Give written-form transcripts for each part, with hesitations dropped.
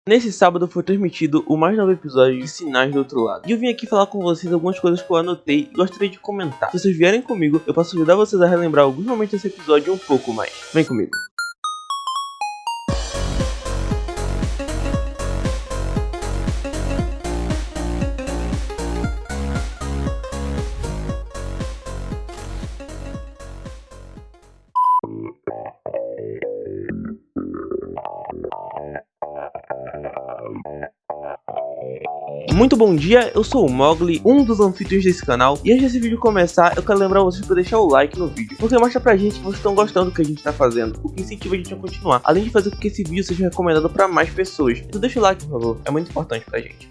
Nesse sábado foi transmitido o mais novo episódio de Sinais do Outro Lado. E eu vim aqui falar com vocês algumas coisas que eu anotei e gostaria de comentar. Se vocês vierem comigo, eu posso ajudar vocês a relembrar alguns momentos desse episódio um pouco mais. Vem comigo. Muito bom dia, eu sou o Mogli, um dos anfitriões desse canal. E antes desse vídeo começar, eu quero lembrar vocês para deixar o like no vídeo, porque mostra pra gente que vocês estão gostando do que a gente tá fazendo, o que incentiva a gente a continuar, além de fazer com que esse vídeo seja recomendado para mais pessoas. Então deixa o like, por favor, é muito importante pra gente.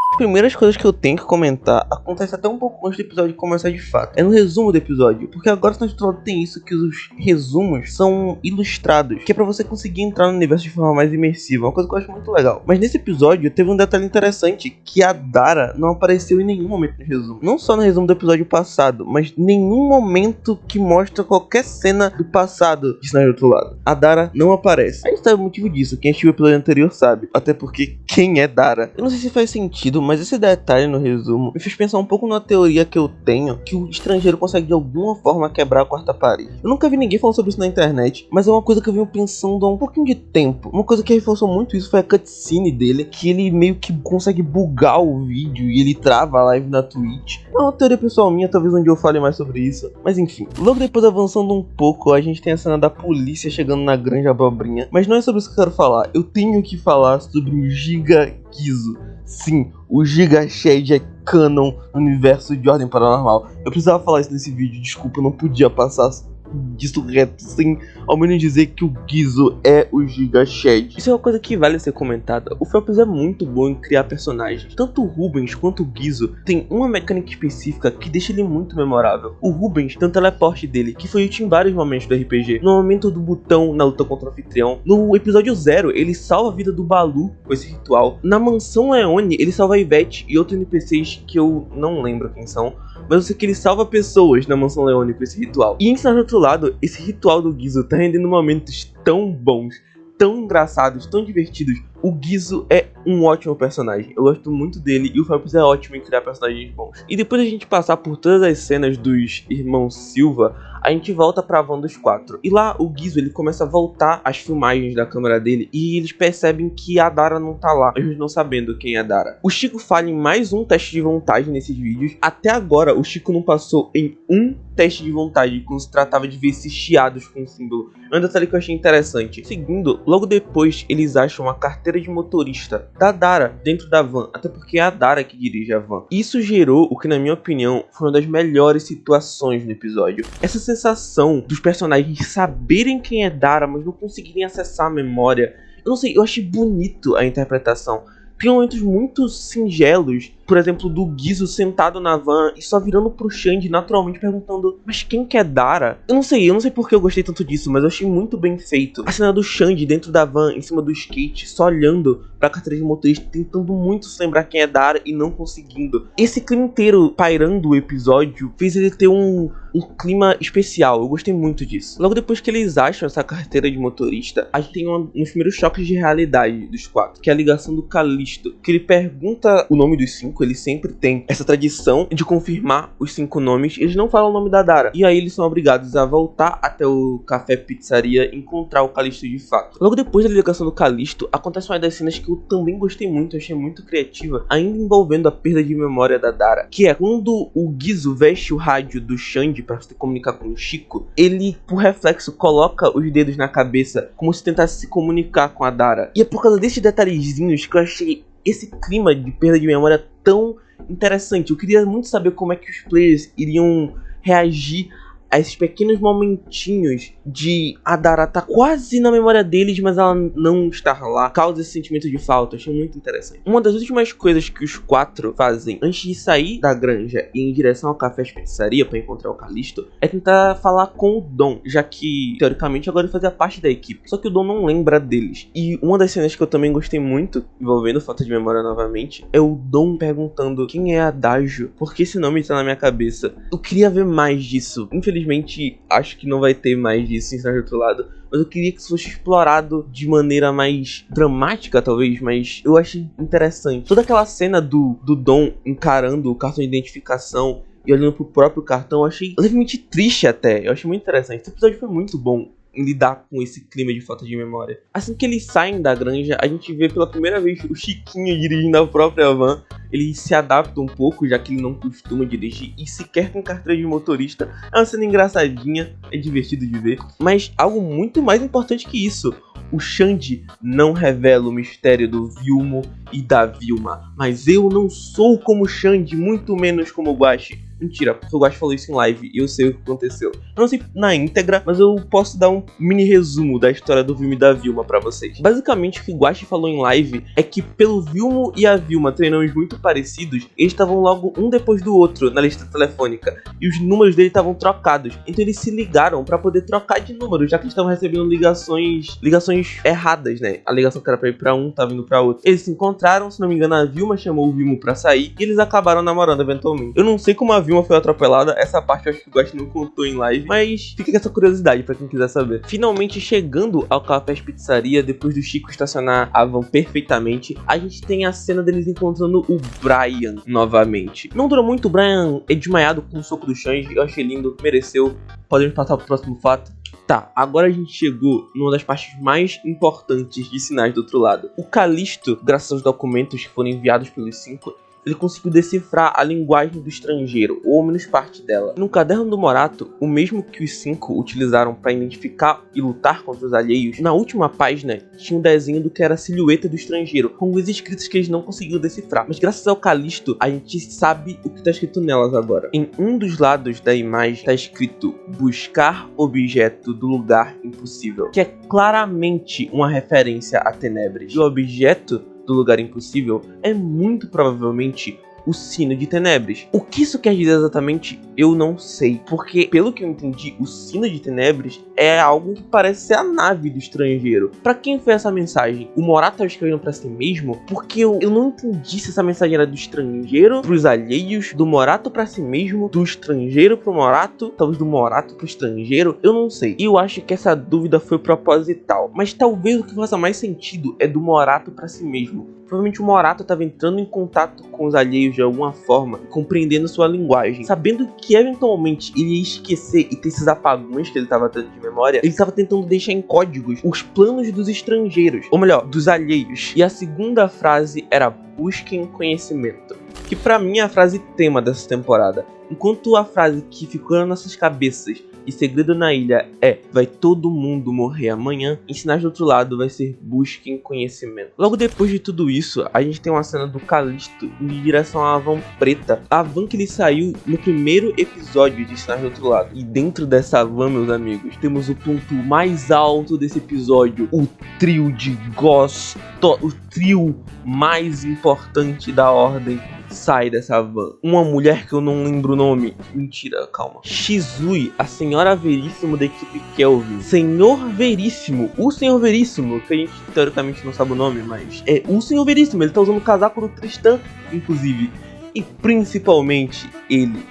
As primeiras coisas que eu tenho que comentar acontece até um pouco antes do episódio começar de fato. É no resumo do episódio, porque agora no episódio tem isso que os resumos são ilustrados, que é pra você conseguir entrar no universo de forma mais imersiva, uma coisa que eu acho muito legal. Mas nesse episódio teve um detalhe interessante, que a Dara não apareceu em nenhum momento no resumo. Não só no resumo do episódio passado, mas nenhum momento que mostra qualquer cena do passado de Sinais do Outro Lado. A Dara não aparece. A gente sabe o motivo disso, quem assistiu o episódio anterior sabe. Até porque quem é Dara? Eu não sei se faz sentido, mas esse detalhe no resumo me fez pensar um pouco na teoria que eu tenho, que o estrangeiro consegue de alguma forma quebrar a quarta parede. Eu nunca vi ninguém falando sobre isso na internet, mas é uma coisa que eu venho pensando há um pouquinho de tempo. Uma coisa que reforçou muito isso foi a cutscene dele, que ele meio que consegue bugar o vídeo e ele trava a live na Twitch. É uma teoria pessoal minha, talvez um dia eu fale mais sobre isso, mas enfim. Logo depois, avançando um pouco, a gente tem a cena da polícia chegando na grande abobrinha, mas não é sobre isso que eu quero falar. Eu tenho que falar sobre o Giga Gizzo. Sim, o Giga Shed é canon no universo de Ordem Paranormal. Eu precisava falar isso nesse vídeo, desculpa, eu não podia passar disso reto sem ao menos dizer que o Gizzo é o Giga Shed. Isso é uma coisa que vale ser comentada. O Phelps é muito bom em criar personagens. Tanto o Rubens quanto o Gizzo tem uma mecânica específica que deixa ele muito memorável. O Rubens tem o teleporte dele, que foi útil em vários momentos do RPG. No momento do botão na luta contra o anfitrião. No episódio 0, ele salva a vida do Balu com esse ritual. Na mansão Leone, ele salva a Ivete e outros NPCs que eu não lembro quem são, mas eu sei que ele salva pessoas na mansão Leone com esse ritual. E em Sinais do Outro Lado, esse ritual do Gizzo tá rendendo momentos tão bons, tão engraçados, tão divertidos. O Gizzo é um ótimo personagem, eu gosto muito dele e o Phelps é ótimo em criar personagens bons. E depois da gente passar por todas as cenas dos irmãos Silva, a gente volta pra van dos 4. E lá o Gizzo ele começa a voltar as filmagens da câmera dele e eles percebem que a Dara não tá lá, mesmo não sabendo quem é a Dara. O Chico falha em mais um teste de vontade nesses vídeos. Até agora o Chico não passou em um teste de vontade quando se tratava de ver esses chiados com o símbolo. É um detalhe que eu achei interessante. Seguindo, logo depois eles acham a carteira de motorista da Dara dentro da van, até porque é a Dara que dirige a van. Isso gerou o que, na minha opinião, foi uma das melhores situações no episódio. Essa sensação dos personagens saberem quem é Dara, mas não conseguirem acessar a memória. Eu não sei, eu achei bonito a interpretação. Tem momentos muito singelos, por exemplo, do Gizzo sentado na van e só virando pro Xande naturalmente perguntando: mas quem que é Dara? Eu não sei porque eu gostei tanto disso, mas eu achei muito bem feito. A cena do Xande dentro da van, em cima do skate, só olhando pra carteira de motorista, tentando muito se lembrar quem é Dara e não conseguindo. Esse clima inteiro pairando o episódio fez ele ter um clima especial, eu gostei muito disso. Logo depois que eles acham essa carteira de motorista, a gente tem um dos primeiros choques de realidade dos 4, que é a ligação do Calisto, que ele pergunta o nome dos 5, ele sempre tem essa tradição de confirmar os 5 nomes, eles não falam o nome da Dara, e aí eles são obrigados a voltar até o café pizzaria e encontrar o Calisto de fato. Logo depois da ligação do Calisto, acontece uma das cenas que eu também gostei muito, eu achei muito criativa, ainda envolvendo a perda de memória da Dara, que é quando o Gizzo veste o rádio do Xande pra se comunicar com o Chico, ele, por reflexo, coloca os dedos na cabeça como se tentasse se comunicar com a Dara. E é por causa desses detalhezinhos que eu achei esse clima de perda de memória tão interessante. Eu queria muito saber como é que os players iriam reagir a esses pequenos momentinhos de a Dara tá quase na memória deles, mas ela não estar lá, causa esse sentimento de falta. Achei muito interessante. Uma das últimas coisas que os 4 fazem antes de sair da granja e ir em direção ao café pizzaria para encontrar o Calisto é tentar falar com o Dom, já que teoricamente agora ele fazia parte da equipe, só que o Dom não lembra deles. E uma das cenas que eu também gostei muito, envolvendo falta de memória novamente, é o Dom perguntando quem é Adágio, porque esse nome tá na minha cabeça. Eu queria ver mais disso. Infelizmente, acho que não vai ter mais disso em Sinais do Outro Lado, mas eu queria que isso fosse explorado de maneira mais dramática, talvez, mas eu achei interessante. Toda aquela cena do Dom encarando o cartão de identificação e olhando pro próprio cartão, eu achei levemente triste até. Eu achei muito interessante. Esse episódio foi muito bom em lidar com esse clima de falta de memória. Assim que eles saem da granja, a gente vê pela primeira vez o Chiquinho dirigindo a própria van. Ele se adapta um pouco, já que ele não costuma dirigir e sequer tem carteira de motorista. É uma cena engraçadinha, é divertido de ver. Mas algo muito mais importante que isso: o Xande não revela o mistério do Vilmo e da Vilma. Mas eu não sou como o Xande, muito menos como o Guache. Mentira, porque o Guache falou isso em live e eu sei o que aconteceu. Eu não sei na íntegra, mas eu posso dar um mini resumo da história do Vilmo e da Vilma pra vocês. Basicamente, o que o Guache falou em live é que pelo Vilmo e a Vilma terem nomes muito parecidos, eles estavam logo um depois do outro na lista telefônica e os números dele estavam trocados. Então eles se ligaram pra poder trocar de número, já que eles estavam recebendo ligações erradas, né? A ligação que era pra ir pra um, tava indo pra outro. Eles se encontraram, se não me engano, a Vilma chamou o Vilmo pra sair e eles acabaram namorando eventualmente. Eu não sei como a Vilma foi atropelada, essa parte eu acho que o Guache não contou em live, mas fica com essa curiosidade pra quem quiser saber. Finalmente chegando ao Cafés Pizzaria, depois do Chico estacionar a van perfeitamente, a gente tem a cena deles encontrando o Brian novamente. Não durou muito, o Brian é desmaiado com o soco do Xande, eu achei lindo, mereceu. Podemos passar pro próximo fato. Tá, agora a gente chegou numa das partes mais importantes de Sinais do Outro Lado. O Calisto, graças aos documentos que foram enviados pelos 5, ele conseguiu decifrar a linguagem do estrangeiro, ou ao menos parte dela. No caderno do Morato, o mesmo que os 5 utilizaram para identificar e lutar contra os alheios, na última página tinha um desenho do que era a silhueta do estrangeiro, com alguns escritos que eles não conseguiram decifrar. Mas graças ao Calisto, a gente sabe o que está escrito nelas agora. Em um dos lados da imagem está escrito buscar objeto do lugar impossível, que é claramente uma referência a Tenebres. E o objeto do lugar impossível é muito provavelmente o sino de Tenebres. O que isso quer dizer exatamente, eu não sei. Porque, pelo que eu entendi, o sino de Tenebres é algo que parece ser a nave do estrangeiro. Pra quem foi essa mensagem? O Morato estava escrevendo pra si mesmo? Porque eu não entendi se essa mensagem era do estrangeiro pros alheios, do Morato pra si mesmo, do estrangeiro pro Morato, talvez do Morato pro estrangeiro, eu não sei. E eu acho que essa dúvida foi proposital. Mas talvez o que faça mais sentido é do Morato pra si mesmo. Provavelmente o Morato estava entrando em contato com os alheios de alguma forma, compreendendo sua linguagem, sabendo que eventualmente ele ia esquecer e ter esses apagões que ele estava tendo de memória. Ele estava tentando deixar em códigos os planos dos estrangeiros, ou melhor, dos alheios. E a segunda frase era busquem conhecimento, que pra mim é a frase tema dessa temporada. Enquanto a frase que ficou nas nossas cabeças e segredo na ilha é vai todo mundo morrer amanhã, em Sinais do Outro Lado vai ser busquem conhecimento. Logo depois de tudo isso, a gente tem uma cena do Calisto em direção à van preta, a van que ele saiu no primeiro episódio de Sinais do Outro Lado. E dentro dessa van, meus amigos, temos o ponto mais alto desse episódio, o trio de Ghost, o trio mais importante da Ordem sai dessa van. Uma mulher que eu não lembro o nome. Mentira, calma. Shizui, a senhora Veríssimo da equipe Kelvin. Senhor Veríssimo. O Senhor Veríssimo, que a gente teoricamente não sabe o nome, mas é o Senhor Veríssimo. Ele tá usando o casaco do Tristan, inclusive. E principalmente ele,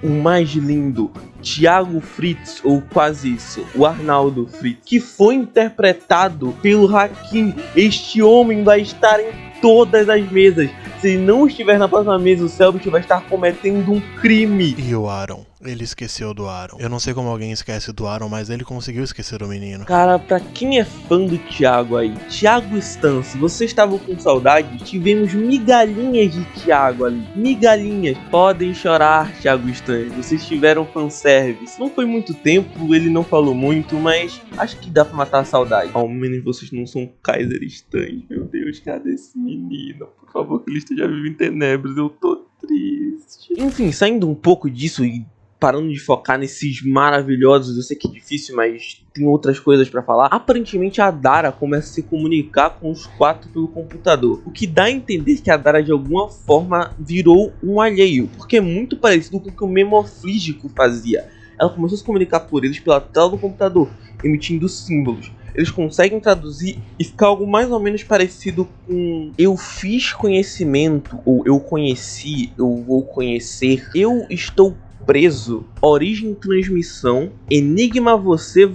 o mais lindo, Thiago Fritz, ou quase isso, o Arnaldo Fritz, que foi interpretado pelo Hakim. Este homem vai estar em todas as mesas. Se ele não estiver na próxima mesa, o Selbit vai estar cometendo um crime. E o Aaron? Ele esqueceu do Aaron. Eu não sei como alguém esquece do Aaron, mas ele conseguiu esquecer o menino. Cara, pra quem é fã do Thiago aí, Thiago Stan, se você estava com saudade, tivemos migalhinhas de Thiago ali. Migalhinhas. Podem chorar, Thiago Stan. Vocês tiveram fanservice. Não foi muito tempo, ele não falou muito, mas acho que dá pra matar a saudade. Ao menos vocês não são Kaiser Stan. Meu Deus, cadê esse menino? Por favor, que ele esteja vivo em Tenebres. Eu tô triste. Enfim, saindo um pouco disso e parando de focar nesses maravilhosos, eu sei que é difícil, mas tem outras coisas pra falar. Aparentemente a Dara começa a se comunicar com os 4 pelo computador, o que dá a entender que a Dara de alguma forma virou um alheio, porque é muito parecido com o que o Memoflígico fazia. Ela começou a se comunicar por eles pela tela do computador, emitindo símbolos. Eles conseguem traduzir e ficar algo mais ou menos parecido com eu fiz conhecimento, ou eu conheci, eu vou conhecer, eu estou preso, origem, transmissão, enigma, você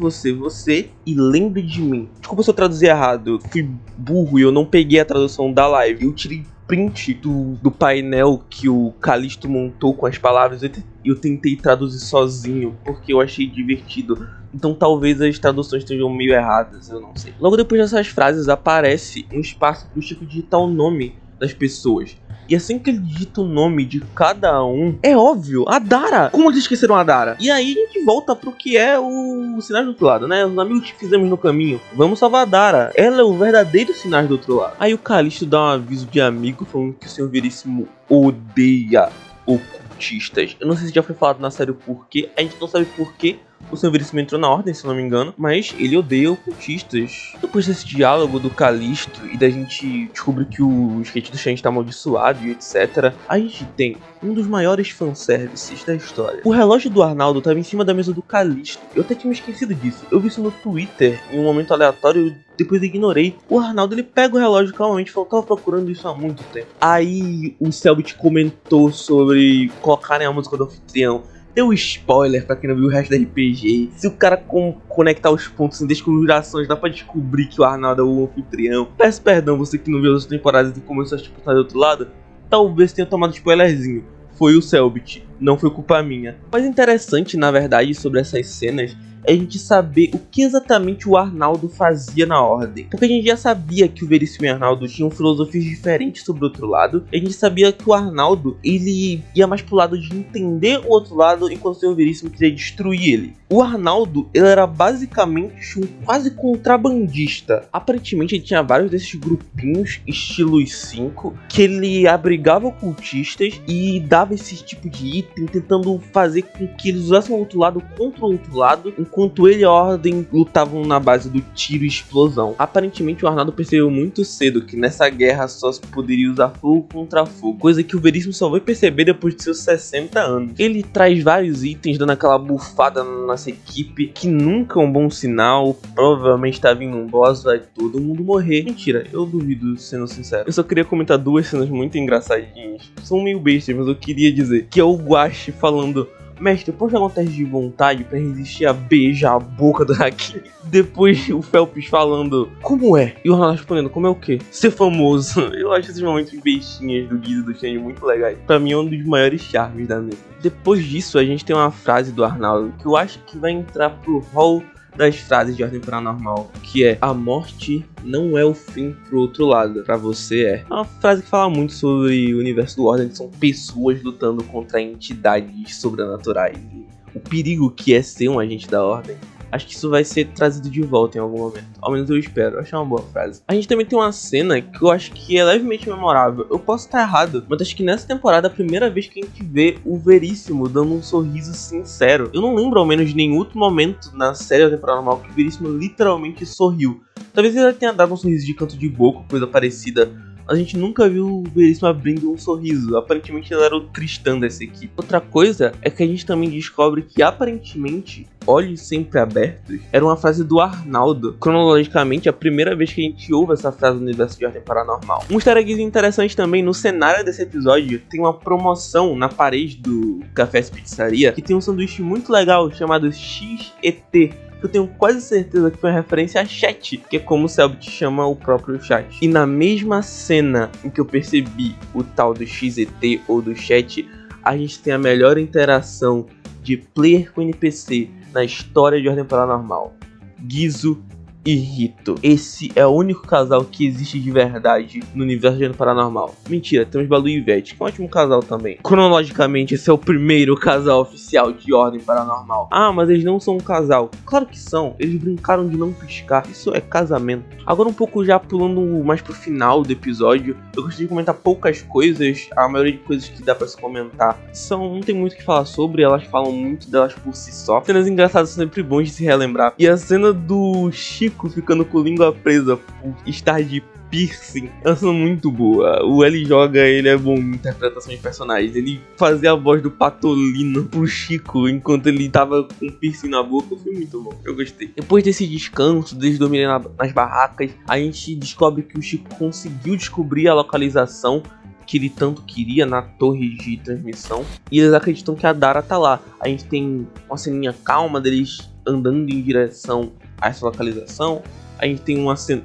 e lembre de mim. Desculpa se eu traduzir errado, eu fui burro e eu não peguei a tradução da live. Eu tirei print do painel que o Callisto montou com as palavras e eu tentei traduzir sozinho porque eu achei divertido. Então talvez as traduções estejam meio erradas, eu não sei. Logo depois dessas frases aparece um espaço para o Chico digitar o nome das pessoas. E assim que ele digita o nome de cada um, é óbvio, a Dara! Como eles esqueceram a Dara? E aí a gente volta pro que é o Sinais do Outro Lado, né? Os amigos que fizemos no caminho. Vamos salvar a Dara. Ela é o verdadeiro Sinais do Outro Lado. Aí o Callisto dá um aviso de amigo falando que o Senhor Veríssimo odeia ocultistas. Eu não sei se já foi falado na série o porquê. A gente não sabe porquê o Senhor Veríssimo entrou na ordem, se não me engano, mas ele odeia ocultistas. Depois desse diálogo do Callisto e da gente descobrir que o skate do Shen está amaldiçoado e etc., a gente tem um dos maiores fanservices da história. O relógio do Arnaldo estava em cima da mesa do Callisto. Eu até tinha me esquecido disso. Eu vi isso no Twitter em um momento aleatório e depois ignorei. O Arnaldo, ele pega o relógio calmamente e falou: tava procurando isso há muito tempo. Aí o Selbit comentou sobre colocarem a música do anfitrião. Deu spoiler pra quem não viu o resto da RPG. Se o cara conectar os pontos em desconjurações, dá pra descobrir que o Arnaldo é o anfitrião. Peço perdão, você que não viu as outras temporadas e começou a disputar do outro lado. Talvez tenha tomado spoilerzinho. Foi o Selbit, não foi culpa minha. Mas interessante, na verdade, sobre essas cenas é a gente saber o que exatamente o Arnaldo fazia na ordem. Porque a gente já sabia que o Veríssimo e o Arnaldo tinham filosofias diferentes sobre o outro lado. E a gente sabia que o Arnaldo, ele ia mais pro lado de entender o outro lado, enquanto o Veríssimo queria destruir ele. O Arnaldo, ele era basicamente um quase contrabandista. Aparentemente ele tinha vários desses grupinhos, estilos 5, que ele abrigava ocultistas e dava esse tipo de item, tentando fazer com que eles usassem o outro lado contra o outro lado, enquanto ele e a Ordem lutavam na base do tiro e explosão. Aparentemente o Arnaldo percebeu muito cedo que nessa guerra só se poderia usar fogo contra fogo, coisa que o Veríssimo só vai perceber depois de seus 60 anos. Ele traz vários itens, dando aquela bufada na nossa equipe, que nunca é um bom sinal. Provavelmente tá vindo um boss, vai todo mundo morrer. Mentira, eu duvido, sendo sincero. Eu só queria comentar duas cenas muito engraçadinhas. São meio bestas, mas eu queria dizer que é o Guache falando: mestre, pode jogar um teste de vontade pra resistir a beijar a boca do Hakim. Depois o Phelps falando: como é? E o Arnaldo respondendo: como é o quê? Ser famoso. Eu acho esses momentos bestinhas do Guido e do Shen muito legais. Pra mim é um dos maiores charmes da mesa. Depois disso a gente tem uma frase do Arnaldo que eu acho que vai entrar pro hall das frases de ordem paranormal, que é: a morte não é o fim pro outro lado, pra você é. É uma frase que fala muito sobre o universo do Ordem, que são pessoas lutando contra entidades sobrenaturais e o perigo que é ser um agente da Ordem. Acho que isso vai ser trazido de volta em algum momento. Ao menos eu espero. Acho uma boa frase. A gente também tem uma cena que eu acho que é levemente memorável. Eu posso estar errado, mas acho que nessa temporada é a primeira vez que a gente vê o Veríssimo dando um sorriso sincero. Eu não lembro ao menos de nenhum outro momento na série da temporada normal que o Veríssimo literalmente sorriu. Talvez ele tenha dado um sorriso de canto de boca, coisa parecida. A gente nunca viu o Veríssimo abrindo um sorriso. Aparentemente ele era o Tristan dessa equipe. Outra coisa é que a gente também descobre que aparentemente olhos sempre abertos era uma frase do Arnaldo. Cronologicamente, a primeira vez que a gente ouve essa frase no universo de Ordem Paranormal. Um easter egg interessante também, no cenário desse episódio, tem uma promoção na parede do Café Pizzaria que tem um sanduíche muito legal chamado XET. Eu tenho quase certeza que foi uma referência a chat, que é como o Selbit chama o próprio chat. E na mesma cena em que eu percebi o tal do XET ou do chat, a gente tem a melhor interação de player com NPC na história de Ordem Paranormal: Guizo e Rito. Esse é o único casal que existe de verdade no universo de Ordem Paranormal. Mentira, temos Balu e Ivete, que é um ótimo casal também. Cronologicamente, esse é o primeiro casal oficial de Ordem Paranormal. Ah, mas eles não são um casal. Claro que são, eles brincaram de não piscar. Isso é casamento. Agora um pouco já pulando mais pro final do episódio, eu gostaria de comentar poucas coisas. A maioria de coisas que dá pra se comentar não tem muito o que falar sobre, elas falam muito delas por si só. Cenas engraçadas são sempre bons de se relembrar. E a cena do Chico ficando com a língua presa por estar de piercing é uma cena muito boa. O L Joga, ele é bom em interpretação de personagens. Ele fazia a voz do Patolino pro Chico enquanto ele tava com piercing na boca. Foi muito bom, eu gostei. Depois desse descanso, deles dormirem nas barracas, a gente descobre que o Chico conseguiu descobrir a localização que ele tanto queria na torre de transmissão. E eles acreditam que a Dara tá lá. A gente tem uma ceninha calma deles andando em direção a essa localização. A gente tem uma cena...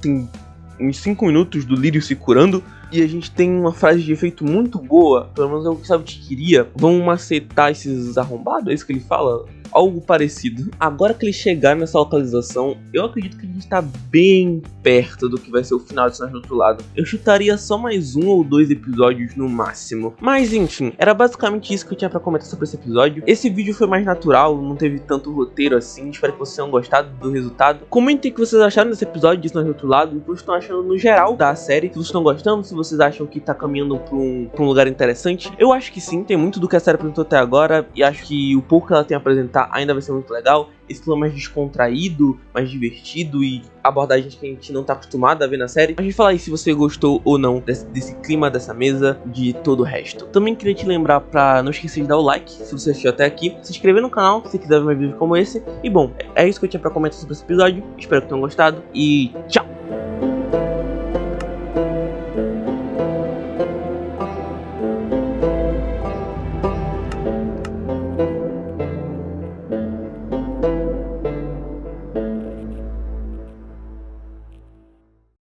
Tem uns 5 minutos do Lírio se curando. E a gente tem uma frase de efeito muito boa. Pelo menos é o que o Sabat queria. Vamos macetar esses arrombados? É isso que ele fala? Algo parecido. Agora que eles chegaram nessa localização, eu acredito que a gente tá bem perto do que vai ser o final de Sinais do Outro Lado. Eu chutaria só mais 1 ou 2 episódios no máximo. Mas enfim, era basicamente isso que eu tinha pra comentar sobre esse episódio. Esse vídeo foi mais natural, não teve tanto roteiro assim. Espero que vocês tenham gostado do resultado. Comentem o que vocês acharam desse episódio de Sinais do Outro Lado, o que vocês estão achando no geral da série. Se vocês estão gostando, se vocês acham que tá caminhando pra um lugar interessante. Eu acho que sim, tem muito do que a série apresentou até agora. E acho que o pouco que ela tem a apresentar ainda vai ser muito legal. Esse clima mais descontraído, mais divertido e abordagens que a gente não tá acostumado a ver na série. Mas me fala aí se você gostou ou não desse clima, dessa mesa, de todo o resto. Também queria te lembrar pra não esquecer de dar o like, se você assistiu até aqui. Se inscrever no canal, se quiser ver mais vídeos como esse. E bom, é isso que eu tinha pra comentar sobre esse episódio. Espero que tenham gostado e tchau!